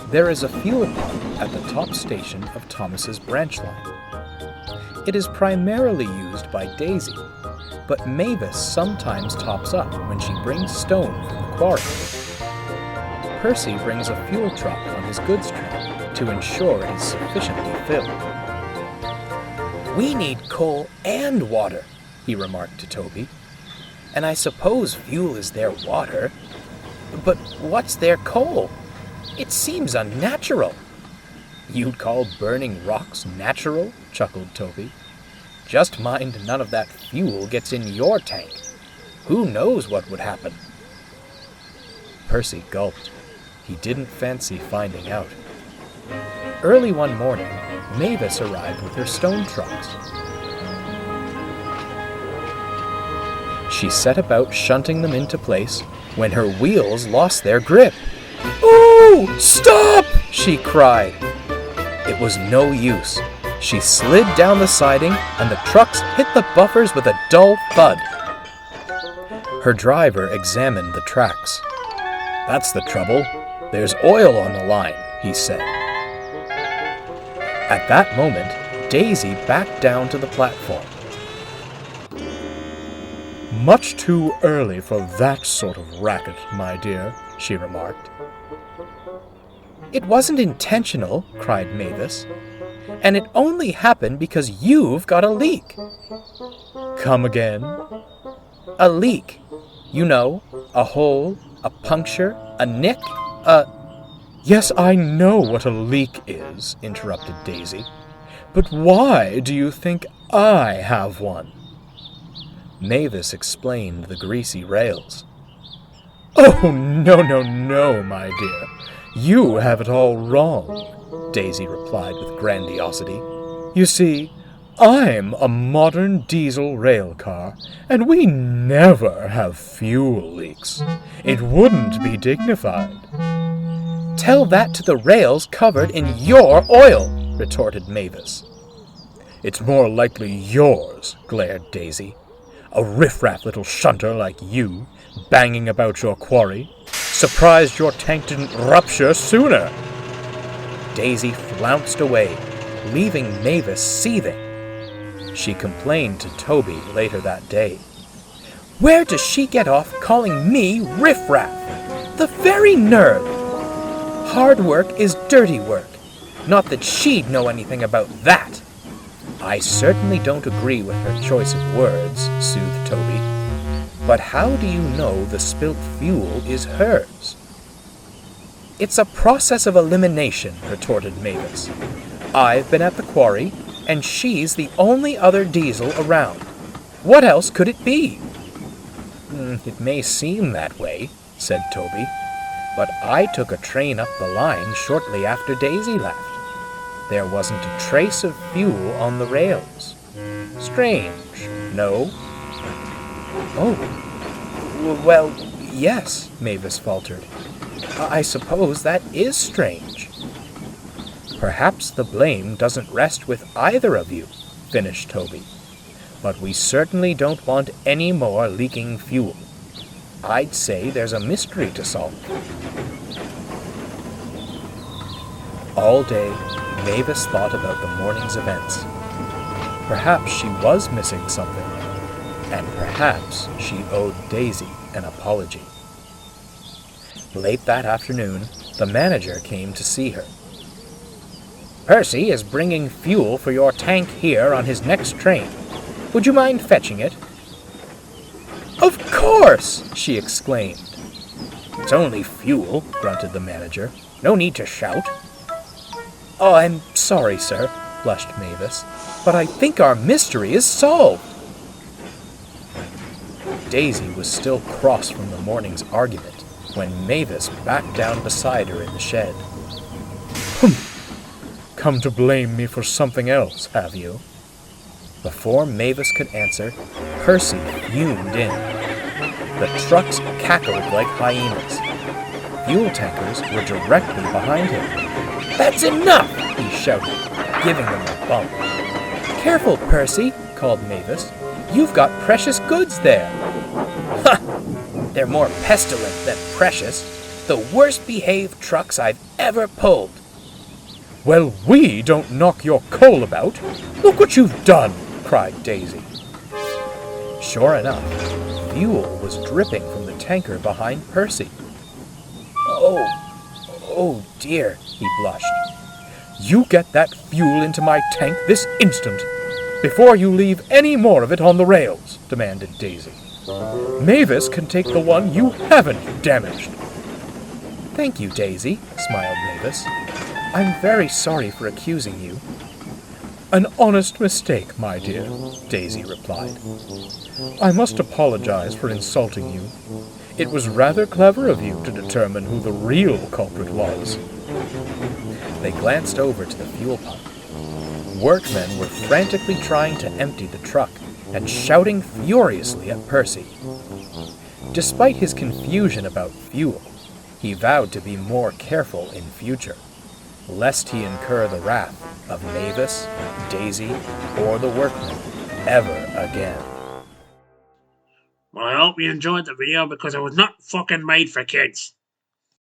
There is a fuel pump at the top station of Thomas's branch line. It is primarily used by Daisy, but Mavis sometimes tops up when she brings stone from the quarry. Percy brings a fuel truck on his goods train to ensure it is sufficiently filled. "We need coal and water," he remarked to Toby. "And I suppose fuel is their water. But what's their coal? It seems unnatural." "You'd call burning rocks natural?" chuckled Toby. "Just mind none of that fuel gets in your tank. Who knows what would happen?" Percy gulped. He didn't fancy finding out. Early one morning, Mavis arrived with her stone trucks. She set about shunting them into place when her wheels lost their grip. "Ooh! Stop!" she cried. It was no use. She slid down the siding and the trucks hit the buffers with a dull thud. Her driver examined the tracks. "That's the trouble. There's oil on the line," he said. At that moment, Daisy backed down to the platform. "Much too early for that sort of racket, my dear," she remarked. "It wasn't intentional," cried Mavis. "And it only happened because you've got a leak." "Come again?" "A leak. You know, a hole, a puncture, a nick, a—" "Yes, I know what a leak is," interrupted Daisy. "But why do you think I have one?" Mavis explained the greasy rails. "Oh, no, my dear. You have it all wrong," Daisy replied with grandiosity. "You see, I'm a modern diesel rail car, and we never have fuel leaks. It wouldn't be dignified." "Tell that to the rails covered in your oil," retorted Mavis. "It's more likely yours," glared Daisy. "A riffraff little shunter like you, banging about your quarry. Surprised your tank didn't rupture sooner." Daisy flounced away, leaving Mavis seething. She complained to Toby later that day. "Where does she get off calling me riffraff? The very nerve! Hard work is dirty work. Not that she'd know anything about that." "I certainly don't agree with her choice of words," soothed Toby. "But how do you know the spilt fuel is hers?" "It's a process of elimination," retorted Mavis. "I've been at the quarry, and she's the only other diesel around. What else could it be?" "It may seem that way," said Toby, "but I took a train up the line shortly after Daisy left. There wasn't a trace of fuel on the rails. Strange, no?" "Oh, well, yes," Mavis faltered. "I suppose that is strange." "Perhaps the blame doesn't rest with either of you," finished Toby. "But we certainly don't want any more leaking fuel. I'd say there's a mystery to solve." All day, Mavis thought about the morning's events. Perhaps she was missing something, and perhaps she owed Daisy an apology. Late that afternoon, the manager came to see her. "Percy is bringing fuel for your tank here on his next train. Would you mind fetching it?" "Of course!" she exclaimed. "It's only fuel," grunted the manager. "No need to shout." "Oh, I'm sorry, sir," blushed Mavis, "but I think our mystery is solved." Daisy was still cross from the morning's argument when Mavis backed down beside her in the shed. "Humph! Come to blame me for something else, have you?" Before Mavis could answer, Percy fumed in. The trucks cackled like hyenas. Fuel tankers were directly behind him. "That's enough!" he shouted, giving them a bump. "Careful, Percy," called Mavis. "You've got precious goods there." "Ha! They're more pestilent than precious. The worst behaved trucks I've ever pulled. Well, we don't knock your coal about. Look what you've done, cried Daisy. Sure enough, fuel was dripping from the tanker behind Percy. Oh dear, he blushed. You get that fuel into my tank this instant, before you leave any more of it on the rails, demanded Daisy. Mavis can take the one you haven't damaged. Thank you, Daisy, smiled Mavis. I'm very sorry for accusing you. An honest mistake, my dear, Daisy replied. I must apologize for insulting you. It was rather clever of you to determine who the real culprit was. They glanced over to the fuel pump. Workmen were frantically trying to empty the truck and shouting furiously at Percy. Despite his confusion about fuel, he vowed to be more careful in future, lest he incur the wrath of Mavis, Daisy, or the workmen ever again. Well, I hope you enjoyed the video because it was not fucking made for kids.